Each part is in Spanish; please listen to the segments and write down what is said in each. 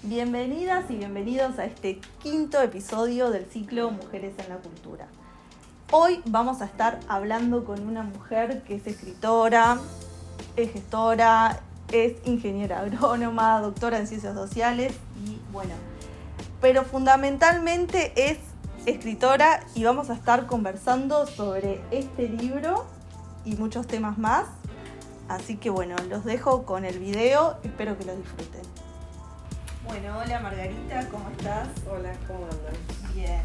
Bienvenidas y bienvenidos a este quinto episodio del ciclo Mujeres en la Cultura. Hoy vamos a estar hablando con una mujer que es escritora, es gestora, es ingeniera agrónoma, doctora en ciencias sociales y pero fundamentalmente es escritora y vamos a estar conversando sobre este libro y muchos temas más. Así que los dejo con el video, espero que lo disfruten. Hola Margarita, ¿cómo estás? Hola, ¿cómo andan? Bien.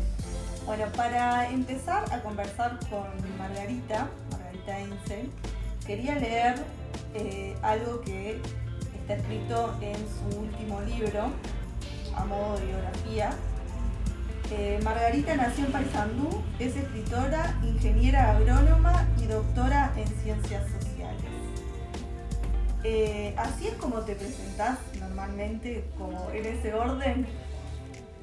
Para empezar a conversar con Margarita Einzel, quería leer algo que está escrito en su último libro, a modo de biografía. Margarita nació en Paysandú, es escritora, ingeniera agrónoma y doctora en ciencias sociales. ¿Así es como te presentás normalmente, como en ese orden?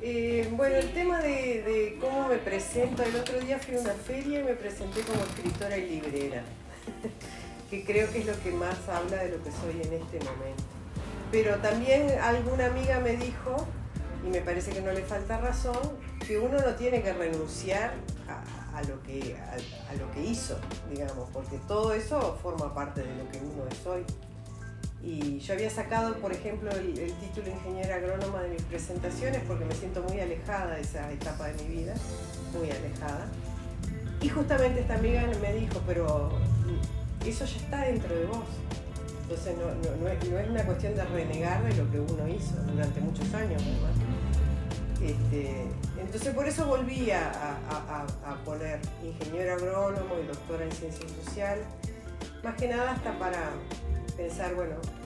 El tema de cómo me presento, el otro día fui a una feria y me presenté como escritora y librera, que creo que es lo que más habla de lo que soy en este momento. Pero también alguna amiga me dijo, y me parece que no le falta razón, que uno no tiene que renunciar a lo que hizo, digamos, porque todo eso forma parte de lo que uno es hoy. Y yo había sacado, por ejemplo, el título de ingeniera agrónoma de mis presentaciones porque me siento muy alejada de esa etapa de mi vida, muy alejada. Y justamente esta amiga me dijo, pero eso ya está dentro de vos. Entonces no es una cuestión de renegar de lo que uno hizo durante muchos años, además. Entonces por eso volví a poner ingeniero agrónomo y doctora en ciencias sociales, más que nada hasta para pensar,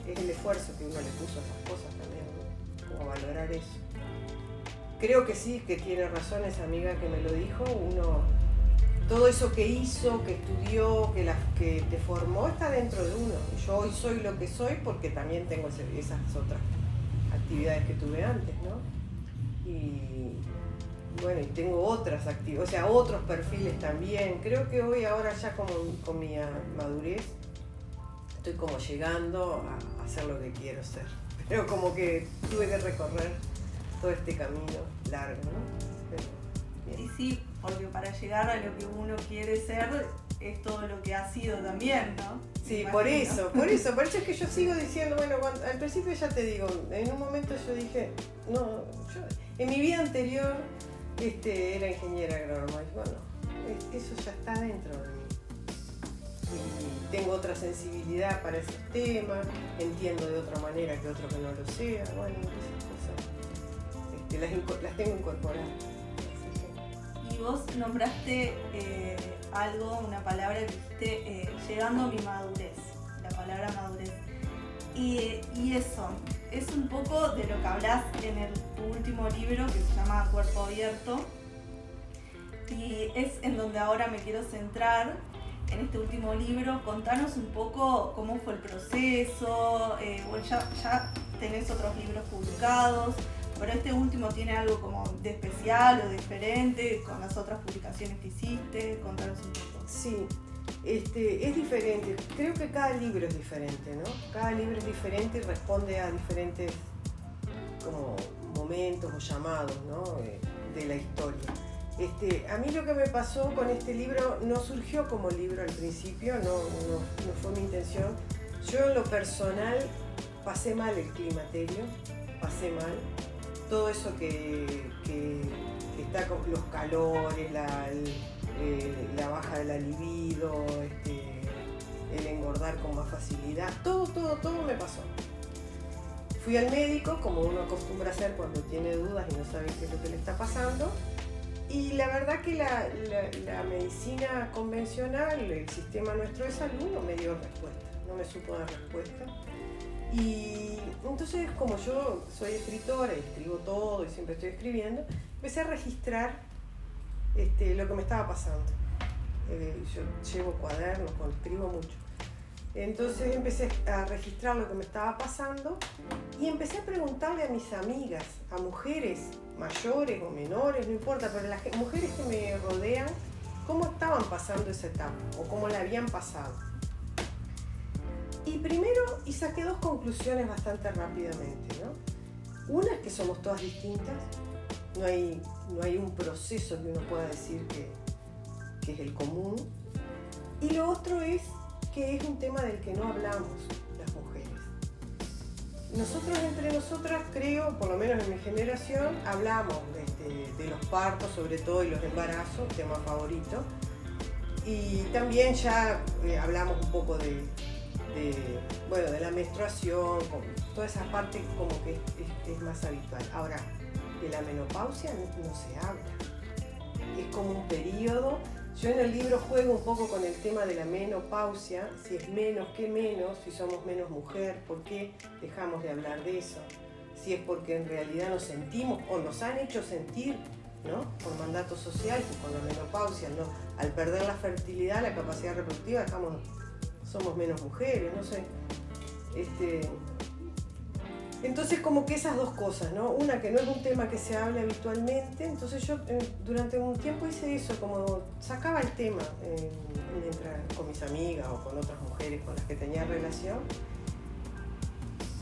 es el esfuerzo que uno le puso a esas cosas también, ¿no? Como valorar eso. Creo que sí, que tiene razón esa amiga que me lo dijo, todo eso que hizo, que estudió, que te formó, está dentro de uno. Yo hoy soy lo que soy porque también tengo esas otras actividades que tuve antes, ¿no? Y tengo otras actividades, otros perfiles también. Creo que hoy, ahora ya con mi madurez, estoy como llegando a hacer lo que quiero ser. Pero como que tuve que recorrer todo este camino largo, ¿no? Y sí, porque para llegar a lo que uno quiere ser es todo lo que ha sido también, ¿no? Sí, por eso es que yo sigo diciendo, al principio ya te digo, en un momento yo dije, yo en mi vida anterior era ingeniera agrónoma, y eso ya está dentro de mí. Y tengo otra sensibilidad para esos temas, entiendo de otra manera que otro que no lo sea, esas cosas las tengo incorporadas. Y vos nombraste una palabra que dijiste, llegando a mi madurez, la palabra madurez. Y eso, es un poco de lo que hablas en tu último libro que se llama Cuerpo Abierto, y es en donde ahora me quiero centrar. En este último libro, contanos un poco cómo fue el proceso. Ya tenés otros libros publicados, pero este último tiene algo como de especial o diferente con las otras publicaciones que hiciste. Contanos un poco. Sí, es diferente. Creo que cada libro es diferente, ¿no? Cada libro es diferente y responde a diferentes como momentos o llamados, ¿no? de la historia. A mí lo que me pasó con este libro no surgió como libro al principio, no fue mi intención. Yo en lo personal pasé mal el climaterio, todo eso que está con los calores, la baja de la libido, el engordar con más facilidad, todo me pasó. Fui al médico, como uno acostumbra a hacer cuando tiene dudas y no sabe qué es lo que le está pasando. Y la verdad que la medicina convencional, el sistema nuestro de salud, no me dio respuesta, no me supo dar respuesta. Y entonces, como yo soy escritora y escribo todo y siempre estoy escribiendo, empecé a registrar lo que me estaba pasando. Yo llevo cuadernos, escribo mucho. Entonces empecé a registrar lo que me estaba pasando Y empecé a preguntarle a mis amigas, a mujeres mayores o menores, no importa, pero las mujeres que me rodean, cómo estaban pasando esa etapa o cómo la habían pasado. Y saqué dos conclusiones bastante rápidamente, ¿no? Una es que somos todas distintas, no hay un proceso que uno pueda decir que es el común. Y lo otro es que es un tema del que no hablamos las mujeres. Nosotros entre nosotras, creo, por lo menos en mi generación, hablamos de los partos sobre todo y los embarazos, tema favorito. Y también ya hablamos un poco de la menstruación, toda esa parte como que es más habitual. Ahora, de la menopausia no se habla. Es como un periodo. Yo en el libro juego un poco con el tema de la menopausia, si es menos, ¿qué menos? Si somos menos mujer, ¿por qué dejamos de hablar de eso? Si es porque en realidad nos sentimos o nos han hecho sentir, ¿no? Por mandato social, que con la menopausia, ¿no? Al perder la fertilidad, la capacidad reproductiva, somos menos mujeres, no sé. Entonces como que esas dos cosas, ¿no? Una, que no es un tema que se hable habitualmente, entonces yo durante un tiempo hice eso, como sacaba el tema mientras con mis amigas o con otras mujeres con las que tenía relación,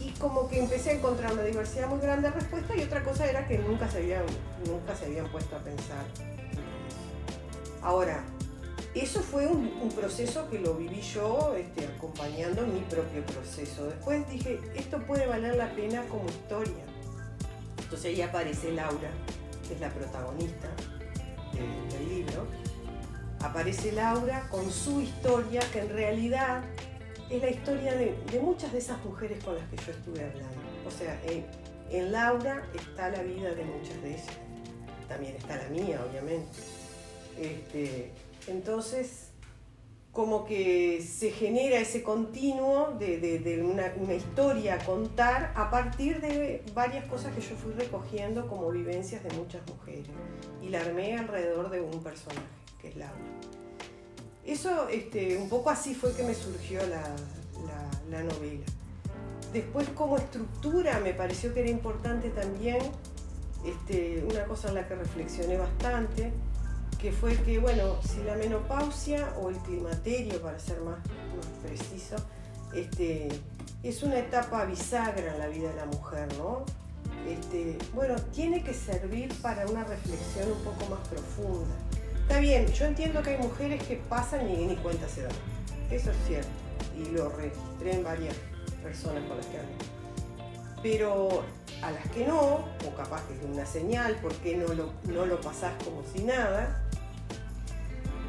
y como que empecé a encontrar una diversidad muy grande de respuestas, y otra cosa era que nunca se habían puesto a pensar. Ahora, eso fue un proceso que lo viví yo acompañando mi propio proceso. Después dije, esto puede valer la pena como historia. Entonces ahí aparece Laura, que es la protagonista del libro. Aparece Laura con su historia, que en realidad es la historia de muchas de esas mujeres con las que yo estuve hablando. O sea, en Laura está la vida de muchas de ellas. También está la mía, obviamente. Entonces, como que se genera ese continuo de una historia a contar a partir de varias cosas que yo fui recogiendo como vivencias de muchas mujeres. Y la armé alrededor de un personaje, que es Laura. Eso, un poco así fue que me surgió la novela. Después, como estructura, me pareció que era importante también, una cosa en la que reflexioné bastante, que fue que, bueno, si la menopausia o el climaterio, para ser más preciso, es una etapa bisagra en la vida de la mujer, ¿no? Bueno, tiene que servir para una reflexión un poco más profunda. Está bien, yo entiendo que hay mujeres que pasan y ni cuenta se dan, eso es cierto, y lo registré en varias personas con las que hablé. Pero a las que no, o capaz que es una señal, ¿por qué no lo pasás como si nada?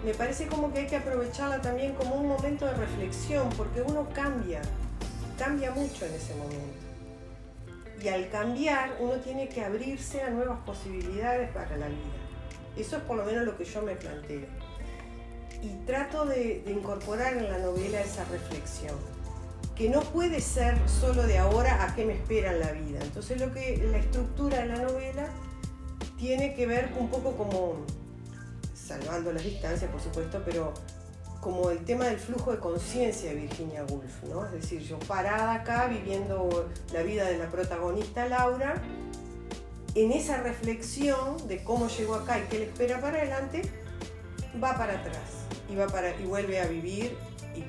Me parece como que hay que aprovecharla también como un momento de reflexión, porque uno cambia mucho en ese momento. Y al cambiar, uno tiene que abrirse a nuevas posibilidades para la vida. Eso es por lo menos lo que yo me planteo. Y trato de incorporar en la novela esa reflexión, que no puede ser solo de ahora a qué me espera en la vida. Entonces la estructura de la novela tiene que ver un poco como, salvando las distancias por supuesto, pero como el tema del flujo de conciencia de Virginia Woolf, ¿no? Es decir, yo parada acá viviendo la vida de la protagonista Laura, en esa reflexión de cómo llegó acá y qué le espera para adelante, va para atrás y vuelve a vivir y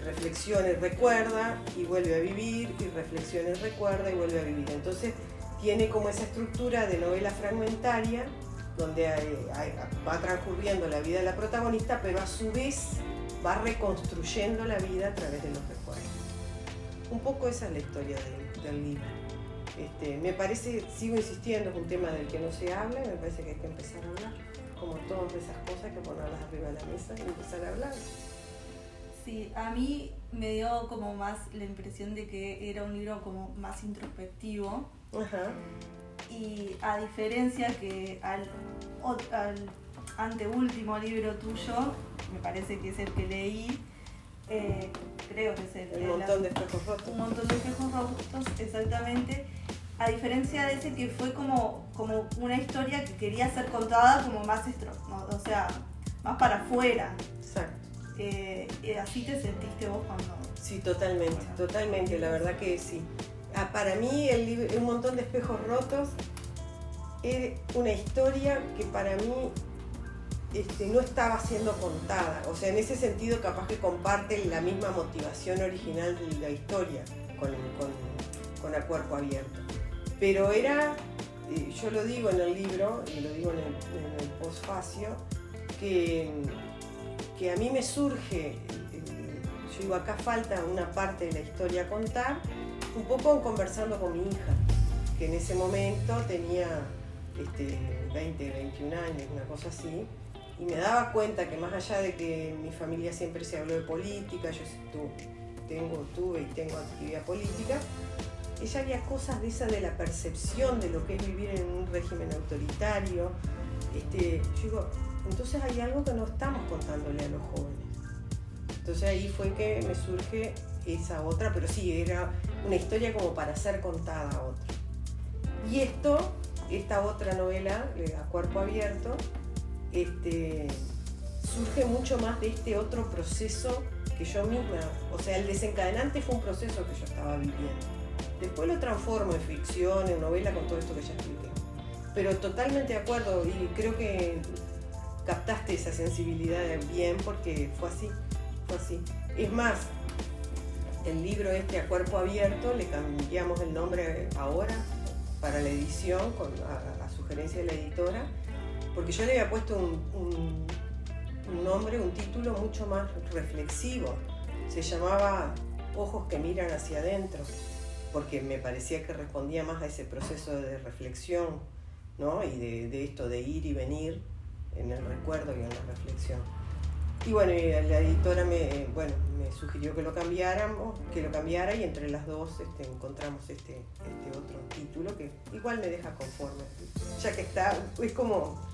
reflexiona y recuerda, y vuelve a vivir, y reflexiona y recuerda, y vuelve a vivir. Entonces tiene como esa estructura de novela fragmentaria, donde va transcurriendo la vida de la protagonista, pero a su vez va reconstruyendo la vida a través de los recuerdos. Un poco esa es la historia del libro. Me parece, sigo insistiendo, es un tema del que no se habla, y me parece que hay que empezar a hablar, como todas esas cosas, que ponerlas arriba de la mesa y empezar a hablar. Sí, a mí me dio como más la impresión de que era un libro como más introspectivo. Ajá. Y a diferencia que al anteúltimo libro tuyo, me parece que es el que leí, creo que es el montón de espejos rotos. Un montón de espejos rotos, exactamente. A diferencia de ese, que fue como una historia que quería ser contada como más o sea, más para afuera. Exacto. ¿Así te sentiste vos cuando Sí, totalmente, Bueno, totalmente, la verdad que sí. Para mí el libro Un montón de espejos rotos es una historia que para mí no estaba siendo contada. O sea, en ese sentido capaz que comparte la misma motivación original de la historia con A Cuerpo Abierto. Pero era, yo lo digo en el libro, y lo digo en el posfacio, que a mí me surge, yo digo, acá falta una parte de la historia a contar, un poco conversando con mi hija, que en ese momento tenía 20, 21 años, una cosa así, y me daba cuenta que más allá de que en mi familia siempre se habló de política, yo tuve y tengo actividad política, ella había cosas de esa de la percepción de lo que es vivir en un régimen autoritario. Yo digo, entonces hay algo que no estamos contándole a los jóvenes. Entonces ahí fue que me surge esa otra, pero sí, era una historia como para ser contada a otra. Y esta otra novela, A Cuerpo Abierto, surge mucho más de este otro proceso que yo misma, o sea, el desencadenante fue un proceso que yo estaba viviendo. Después lo transformo en ficción, en novela, con todo esto que ya expliqué. Pero totalmente de acuerdo, y creo que captaste esa sensibilidad bien, porque fue así. Es más, el libro A Cuerpo Abierto le cambiamos el nombre ahora para la edición, a sugerencia de la editora, porque yo le había puesto un nombre, un título mucho más reflexivo. Se llamaba Ojos que miran hacia adentro, porque me parecía que respondía más a ese proceso de reflexión, ¿no? Y de esto de ir y venir en el recuerdo y en la reflexión. Y bueno, la editora me sugirió que lo cambiara, y entre las dos encontramos este otro título que igual me deja conforme, ya que está, es como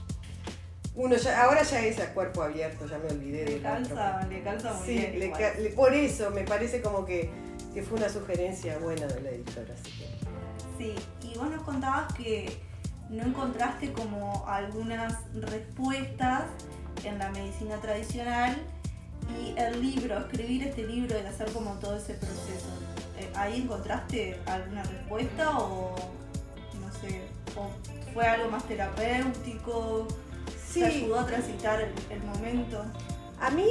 ahora ya es A Cuerpo Abierto, ya me olvidé le calza muy sí, bien. por eso me parece como que fue una sugerencia buena de la editora. Así que. Sí, y vos nos contabas que no encontraste como algunas respuestas en la medicina tradicional, y escribir este libro, el hacer como todo ese proceso, ¿ahí encontraste alguna respuesta o no sé, o fue algo más terapéutico? Sí. ¿Te ayudó a transitar el momento? A mí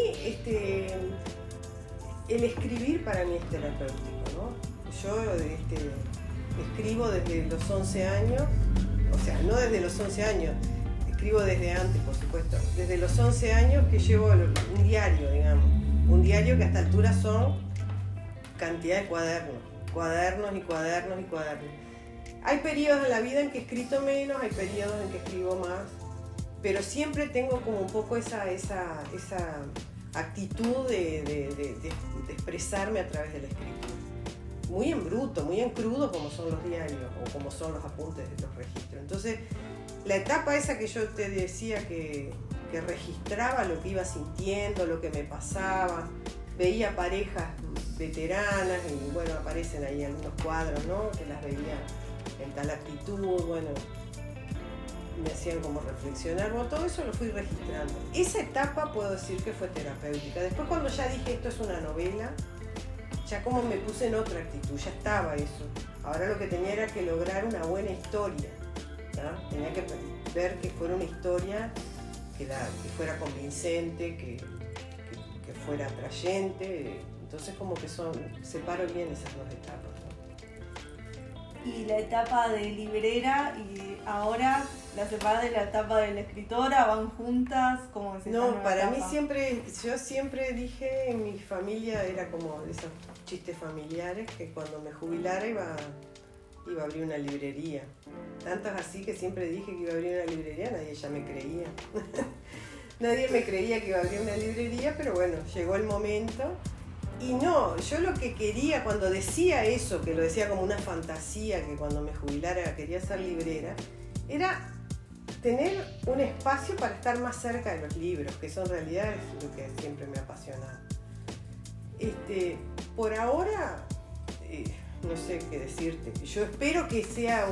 el escribir para mí es terapéutico, ¿no? Yo escribo desde los 11 años, o sea, no desde los 11 años, escribo desde antes, por supuesto, desde los 11 años que llevo un diario, digamos, un diario que a esta altura son cantidad de cuadernos y cuadernos. Hay periodos en la vida en que he escrito menos, hay periodos en que escribo más, pero siempre tengo como un poco esa actitud de expresarme a través de la escritura. Muy en bruto, muy en crudo, como son los diarios o como son los apuntes de los registros. Entonces, la etapa esa que yo te decía que registraba lo que iba sintiendo, lo que me pasaba, veía parejas veteranas y bueno, aparecen ahí algunos cuadros, ¿no? Que las veía en tal actitud, bueno, me hacían como reflexionar, bueno, todo eso lo fui registrando. Esa etapa puedo decir que fue terapéutica. Después, cuando ya dije esto es una novela, ya como me puse en otra actitud, ya estaba eso. Ahora lo que tenía era que lograr una buena historia, ¿no? Tenía que ver que fuera una historia que fuera convincente, que fuera atrayente. Entonces como que separo bien esas dos etapas, ¿no? Y la etapa de librera y ahora la separás de la etapa de la escritora, ¿van juntas? ¿Cómo es esta No, nueva para etapa? mí yo siempre dije, en mi familia era como esos chistes familiares, que cuando me jubilara iba a abrir una librería. Tanto es así que siempre dije que iba a abrir una librería, nadie ya me creía. Nadie me creía que iba a abrir una librería, pero bueno, llegó el momento. Y no, yo lo que quería cuando decía eso, que lo decía como una fantasía, que cuando me jubilara quería ser librera, era tener un espacio para estar más cerca de los libros, que son realidades lo que siempre me ha apasionado. Por ahora, no sé qué decirte. Yo espero que sea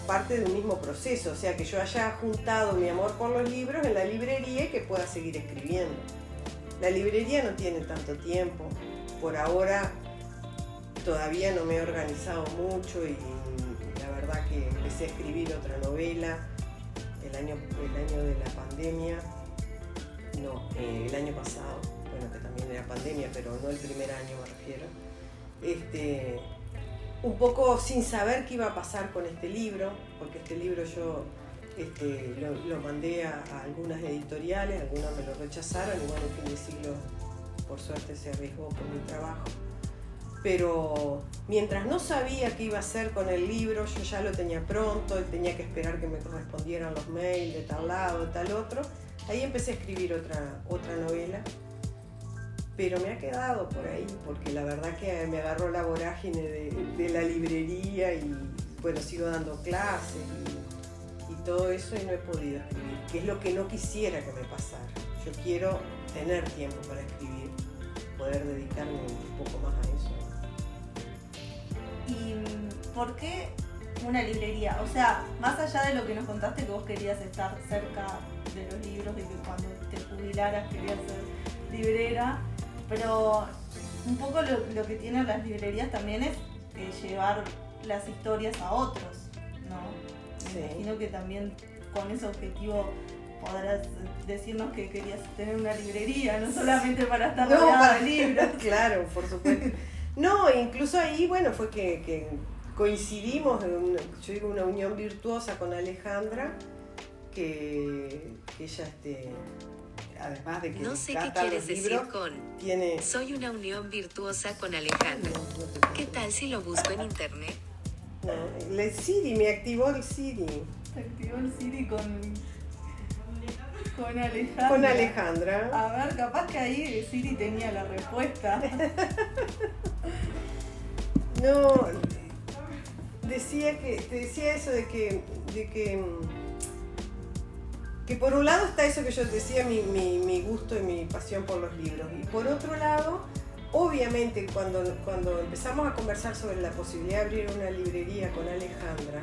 parte de un mismo proceso, o sea, que yo haya juntado mi amor por los libros en la librería y que pueda seguir escribiendo. La librería no tiene tanto tiempo, por ahora todavía no me he organizado mucho y la verdad que empecé a escribir otra novela el año de la pandemia, el año pasado, bueno, que también era pandemia, pero no el primer año me refiero. Un poco sin saber qué iba a pasar con este libro, porque este libro yo lo mandé a algunas editoriales, algunas me lo rechazaron y bueno, Fin de Siglo por suerte se arriesgó por mi trabajo. Pero mientras no sabía qué iba a hacer con el libro, yo ya lo tenía pronto, tenía que esperar que me correspondieran los mails de tal lado, de tal otro. Ahí empecé a escribir otra novela, pero me ha quedado por ahí, porque la verdad que me agarró la vorágine de la librería y bueno, sigo dando clases y todo eso y no he podido escribir, que es lo que no quisiera que me pasara. Yo quiero tener tiempo para escribir, poder dedicarme un poco más a eso. ¿Y por qué una librería? O sea, más allá de lo que nos contaste, que vos querías estar cerca de los libros y que cuando te jubilaras querías ser librera, pero un poco lo que tienen las librerías también es llevar las historias a otros, ¿no? Sí. Me imagino que también con ese objetivo podrás decirnos que querías tener una librería, no solamente para estar rodeada de libros. Claro, por supuesto. No, incluso ahí, bueno, fue que coincidimos yo digo, una unión virtuosa con Alejandra, que ella, además de que no sé qué quieres decir con tiene... soy una unión virtuosa con Alejandra. ¿Qué tal si lo busco en internet? No, el Siri, me activó el Siri. Se activó el Siri con Alejandra. Con Alejandra. A ver, capaz que ahí Siri tenía la respuesta. No, te decía eso de que por un lado está eso que yo te decía, mi gusto y mi pasión por los libros. Y por otro lado, obviamente cuando empezamos a conversar sobre la posibilidad de abrir una librería con Alejandra,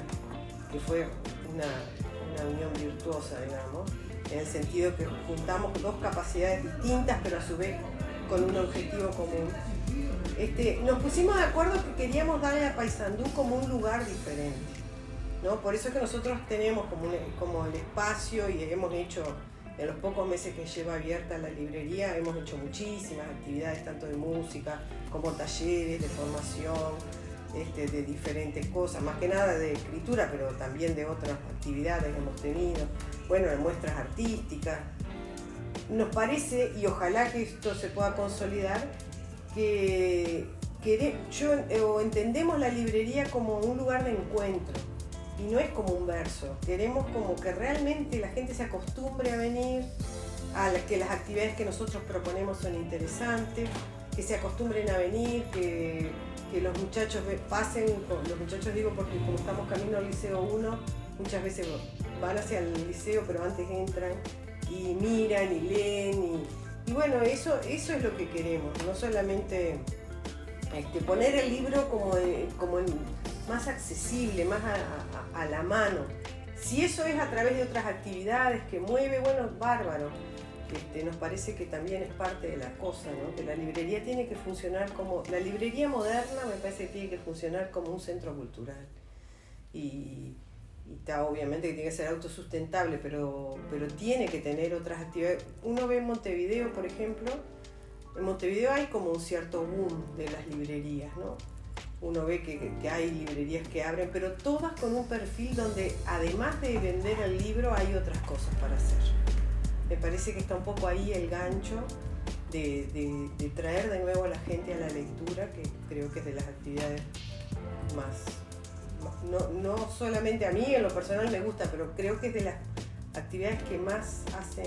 que fue una unión virtuosa, digamos, en el sentido que juntamos dos capacidades distintas, pero a su vez con un objetivo común. Nos pusimos de acuerdo que queríamos darle a Paysandú como un lugar diferente, ¿no? Por eso es que nosotros tenemos como el espacio y hemos hecho, en los pocos meses que lleva abierta la librería, hemos hecho muchísimas actividades, tanto de música como talleres de formación, de diferentes cosas, más que nada de escritura, pero también de otras actividades que hemos tenido, bueno, de muestras artísticas. Nos parece, y ojalá que esto se pueda consolidar, que entendemos la librería como un lugar de encuentro y no es como un verso. Queremos como que realmente la gente se acostumbre a venir, que las actividades que nosotros proponemos son interesantes, que se acostumbren a venir, que los muchachos pasen, los muchachos digo porque como estamos camino al Liceo 1, muchas veces van hacia el liceo pero antes entran y miran y leen y bueno, eso es lo que queremos, no solamente poner el libro como más accesible, más a la mano. Si eso es a través de otras actividades que mueve, bueno, bárbaro. Nos parece que también es parte de la cosa, ¿no? Que la librería tiene que funcionar la librería moderna me parece que tiene que funcionar como un centro cultural. Y está obviamente que tiene que ser autosustentable, pero tiene que tener otras actividades. Uno ve en Montevideo, por ejemplo, en Montevideo hay como un cierto boom de las librerías, ¿no? Uno ve que hay librerías que abren, pero todas con un perfil donde además de vender el libro hay otras cosas para hacer. Me parece que está un poco ahí el gancho de traer de nuevo a la gente a la lectura, que creo que es de las actividades no solamente a mí en lo personal me gusta, pero creo que es de las actividades que más hacen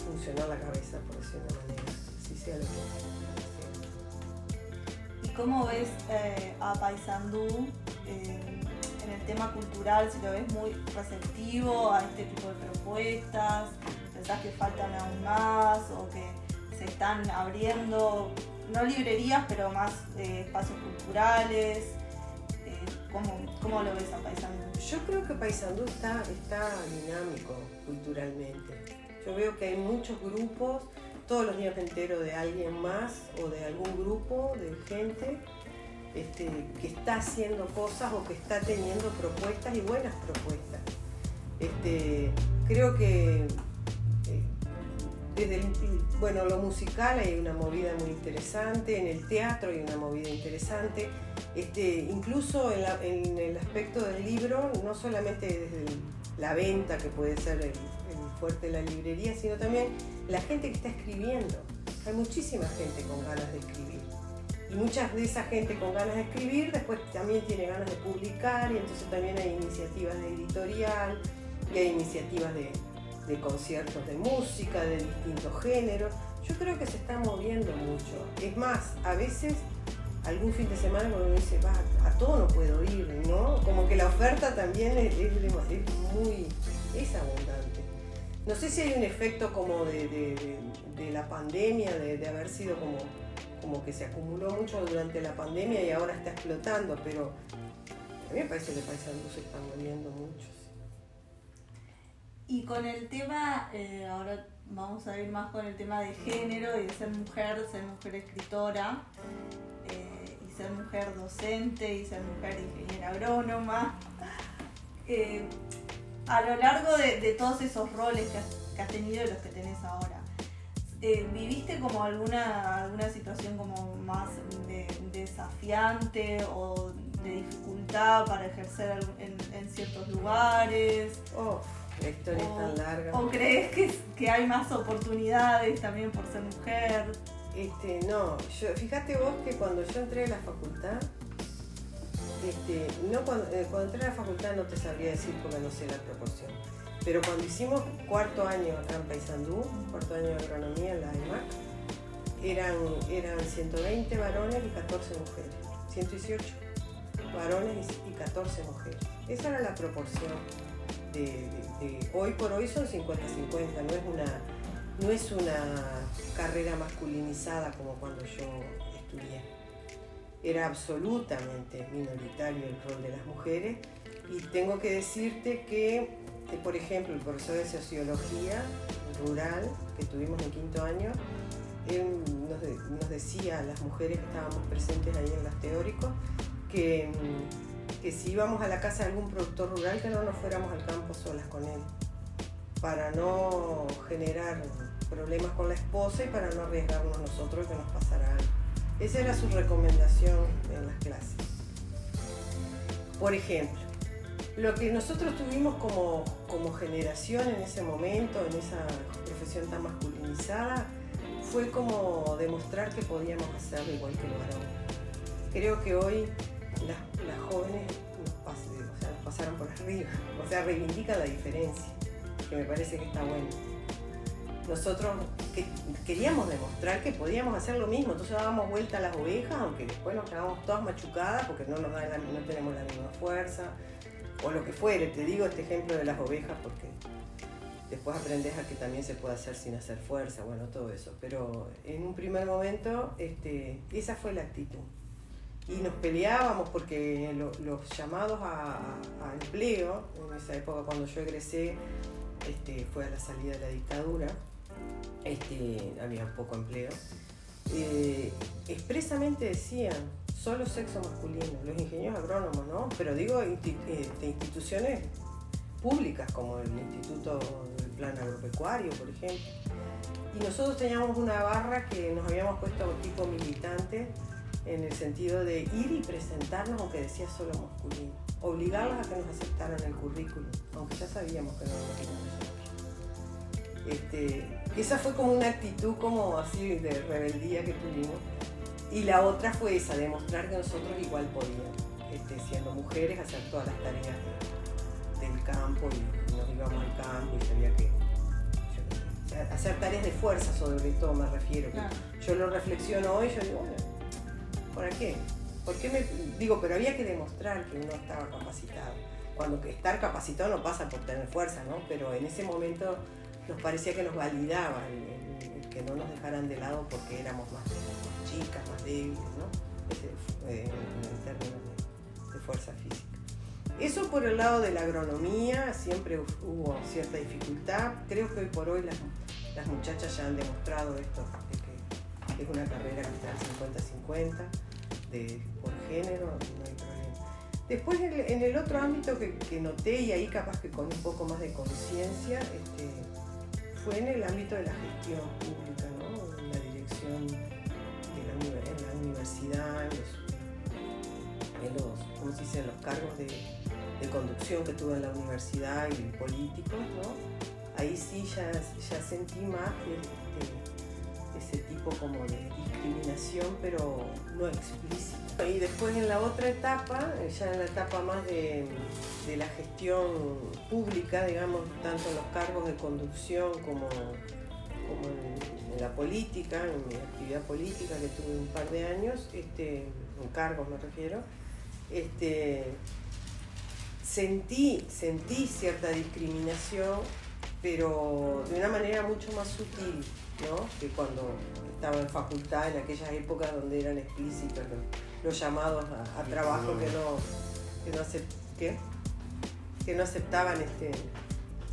funcionar la cabeza, por decirlo de una manera, si sea lo que ¿Y cómo ves a Paysandú en el tema cultural? Si lo ves muy receptivo a este tipo de propuestas, ¿pensás que faltan aún más o que se están abriendo, no librerías, pero más espacios culturales? ¿Cómo lo ves a Paysandú? Yo creo que Paysandú está dinámico culturalmente. Yo veo que hay muchos grupos todos los días me entero de alguien más o de algún grupo de gente que está haciendo cosas o que está teniendo propuestas y buenas propuestas. Creo que desde lo musical hay una movida muy interesante, en el teatro hay una movida interesante, incluso en el aspecto del libro, no solamente desde la venta, que puede ser el fuerte de la librería, sino también la gente que está escribiendo. Hay muchísima gente con ganas de escribir. Y muchas de esa gente con ganas de escribir después también tiene ganas de publicar, y entonces también hay iniciativas de editorial, y hay iniciativas de conciertos de música, de distintos géneros. Yo creo que se está moviendo mucho. Es más, a veces, algún fin de semana cuando uno dice, a todo no puedo ir, ¿no? Como que la oferta también es abundante. No sé si hay un efecto como de la pandemia, de haber sido como que se acumuló mucho durante la pandemia y ahora está explotando, pero a mí me parece que Paysandú se está moviendo mucho. Y con el tema, ahora vamos a ir más con el tema de género y de ser mujer escritora, y ser mujer docente y ser mujer ingeniera agrónoma. A lo largo de todos esos roles que has tenido y los que tenés ahora, ¿viviste como alguna situación como más desafiante o de dificultad para ejercer en ciertos lugares? La historia es tan larga. ¿O crees que hay más oportunidades también por ser mujer? No, fíjate vos que cuando yo entré a la facultad, cuando entré a la facultad no te sabría decir porque no sé la proporción, pero cuando hicimos cuarto año acá en Paysandú, cuarto año de agronomía en la EMAC, eran 120 varones y 14 mujeres, 118 varones y 14 mujeres. Esa era la proporción. Hoy por hoy son 50-50, no es una carrera masculinizada como cuando yo estudié. Era absolutamente minoritario el rol de las mujeres, y tengo que decirte que, por ejemplo, el profesor de sociología rural que tuvimos en quinto año, él nos decía a las mujeres que estábamos presentes ahí en las teóricos que si íbamos a la casa de algún productor rural, que no nos fuéramos al campo solas con él, para no generar problemas con la esposa y para no arriesgarnos nosotros que nos pasara algo. Esa era su recomendación en las clases. Por ejemplo, lo que nosotros tuvimos como generación en ese momento, en esa profesión tan masculinizada, fue como demostrar que podíamos hacerlo igual que los varones. Creo que hoy las jóvenes nos pasaron por arriba, reivindican la diferencia, que me parece que está bueno. Nosotros queríamos demostrar que podíamos hacer lo mismo, entonces dábamos vuelta a las ovejas, aunque después nos quedábamos todas machucadas porque no tenemos la misma fuerza, o lo que fuere. Te digo este ejemplo de las ovejas porque después aprendes a que también se puede hacer sin hacer fuerza, todo eso. Pero en un primer momento esa fue la actitud. Y nos peleábamos porque los llamados a empleo, en esa época cuando yo egresé, fue a la salida de la dictadura, había poco empleo, expresamente decían solo sexo masculino, los ingenieros agrónomos, ¿no? Pero digo instituciones públicas como el Instituto del Plan Agropecuario, por ejemplo. Y nosotros teníamos una barra que nos habíamos puesto tipo militante, en el sentido de ir y presentarnos aunque decía solo masculino, obligarlos a que nos aceptaran el currículum, aunque ya sabíamos que no lo queríamos nosotros. Esa fue como una actitud como así de rebeldía que tuvimos, y la otra fue esa, demostrar que nosotros igual podíamos, siendo mujeres, hacer todas las tareas del campo, y nos íbamos al campo y sabía que hacer tareas de fuerza, sobre todo me refiero. Claro. Yo lo reflexiono hoy y yo digo, ¿para qué? Pero había que demostrar que uno estaba capacitado. Cuando estar capacitado no pasa por tener fuerza, ¿no? Pero en ese momento nos parecía que nos validaba el que no nos dejaran de lado porque éramos más chicas, más débiles, ¿no? En términos de fuerza física. Eso por el lado de la agronomía, siempre hubo cierta dificultad. Creo que hoy por hoy las muchachas ya han demostrado esto, de que es una carrera que está al 50-50, por género, no hay problema. Después en el otro ámbito que noté, y ahí capaz que con un poco más de conciencia, fue en el ámbito de la gestión pública, ¿no? En la dirección en la universidad, ¿cómo se dice? En los cargos de conducción que tuve en la universidad y políticos, ¿no? Ahí sí ya sentí más ese tipo como de discriminación, pero no explícita. Y después en la otra etapa, ya en la etapa más de la gestión pública, digamos, tanto en los cargos de conducción como en la política, en mi actividad política que tuve un par de años, en cargos me refiero, sentí cierta discriminación, pero de una manera mucho más sutil, ¿no? Que cuando estaba en facultad, en aquellas épocas donde eran explícitos los llamados a trabajo que no aceptaban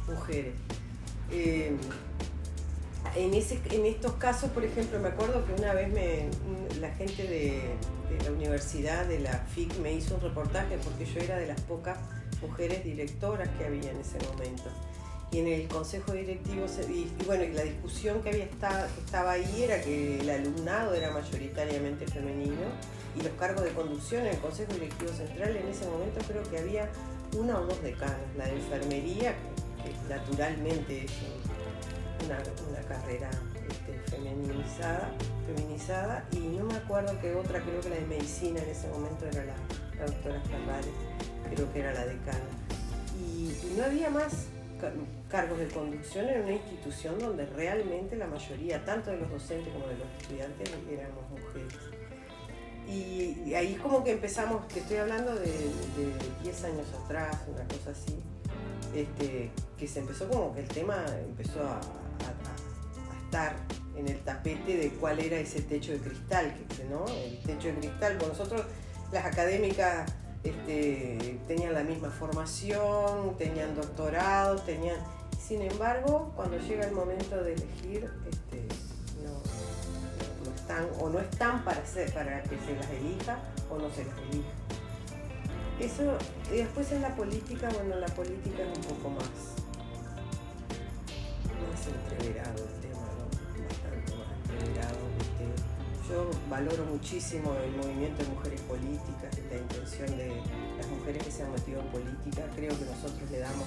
mujeres. En estos casos, por ejemplo, me acuerdo que una vez la gente de la universidad, de la FIC, me hizo un reportaje porque yo era de las pocas mujeres directoras que había en ese momento. Y en el consejo directivo, y la discusión que estaba ahí era que el alumnado era mayoritariamente femenino y los cargos de conducción en el consejo directivo central en ese momento creo que había una o dos decanas. La de enfermería, que naturalmente es una carrera feminizada, y no me acuerdo qué otra, creo que la de medicina en ese momento era la doctora Ferrari, creo que era la decana. Y no había más cargos de conducción en una institución donde realmente la mayoría, tanto de los docentes como de los estudiantes, éramos mujeres. Y ahí como que empezamos, te estoy hablando de 10 años atrás, una cosa así, que se empezó como que el tema empezó a estar en el tapete de cuál era ese techo de cristal, ¿no? El techo de cristal, con nosotros las académicas tenían la misma formación, tenían doctorados, sin embargo, cuando llega el momento de elegir, no están para que se las elija o no se las elija. Eso, y después en la política, la política es un poco más entreverado el tema, ¿no? Bastante más entreverado. Yo valoro muchísimo el movimiento de mujeres políticas, la intención de las mujeres que se han metido en política. Creo que nosotros le damos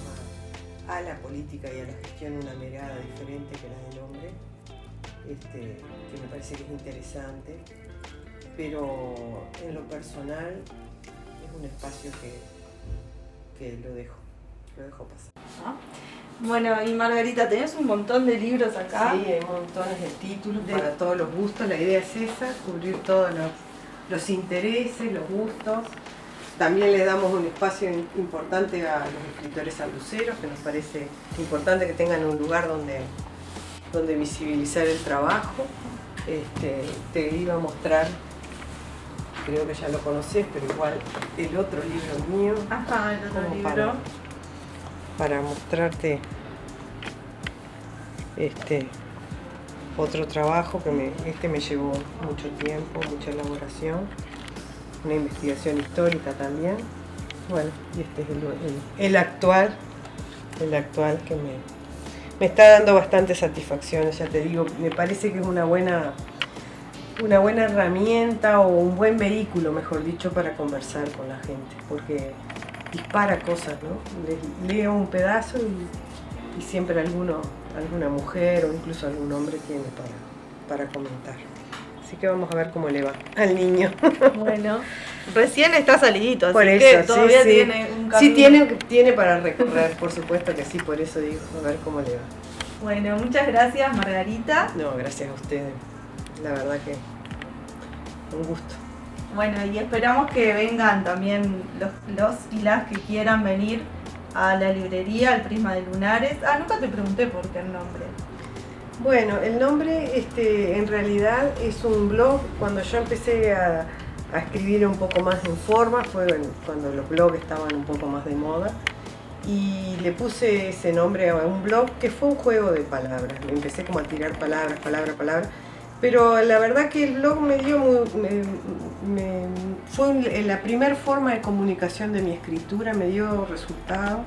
a la política y a la gestión una mirada diferente que la del hombre, que me parece que es interesante, pero en lo personal es un espacio que lo dejo pasar. Bueno, y Margarita, tenés un montón de libros acá. Sí, hay montones de títulos para todos los gustos. La idea es esa, cubrir todos los intereses, los gustos. También le damos un espacio importante a los escritores sanluceros, que nos parece importante que tengan un lugar donde visibilizar el trabajo. Te iba a mostrar, creo que ya lo conocés, pero igual el otro libro mío. Ajá, el otro libro. Para mostrarte otro trabajo que me llevó mucho tiempo, mucha elaboración, una investigación histórica también. Bueno, y este es el actual que me está dando bastantes satisfacciones, ya te digo, me parece que es una buena herramienta o un buen vehículo, mejor dicho, para conversar con la gente, porque dispara cosas, ¿no? Leo un pedazo y siempre alguna mujer o incluso algún hombre tiene para comentar. Así que vamos a ver cómo le va al niño. Bueno, recién está salidito, así por eso, que todavía sí. tiene un camino. Sí, tiene para recorrer, por supuesto que sí, por eso digo, a ver cómo le va. Bueno, muchas gracias, Margarita. No, gracias a ustedes. La verdad que un gusto. Bueno, y esperamos que vengan también los y las que quieran venir a la librería, al Prisma de Lunares. Nunca te pregunté por qué el nombre. Bueno, el nombre en realidad es un blog. Cuando yo empecé a escribir un poco más en forma, fue cuando los blogs estaban un poco más de moda. y le puse ese nombre a un blog que fue un juego de palabras. Empecé como a tirar palabras, pero la verdad que el blog me dio fue la primera forma de comunicación de mi escritura, me dio resultado,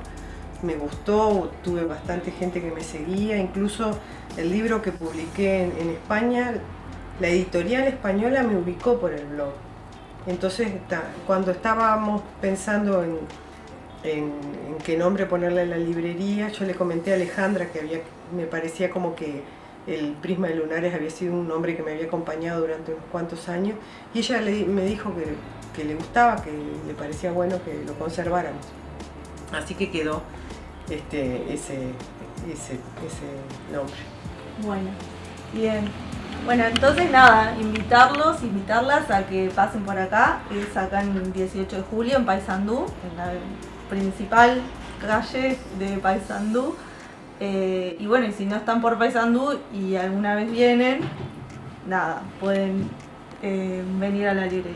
me gustó, tuve bastante gente que me seguía, incluso el libro que publiqué en España, la editorial española me ubicó por el blog. Entonces, cuando estábamos pensando en qué nombre ponerle a la librería, yo le comenté a Alejandra que me parecía como que el Prisma de Lunares había sido un nombre que me había acompañado durante unos cuantos años, y ella me dijo que le gustaba, que le parecía bueno que lo conserváramos. Así que quedó ese nombre. Bueno, bien. Bueno, entonces nada, invitarlas a que pasen por acá. Es acá en 18 de julio, en Paysandú, en la principal calle de Paysandú. Y bueno, y si no están por Paysandú y alguna vez vienen, nada, pueden venir a la librería.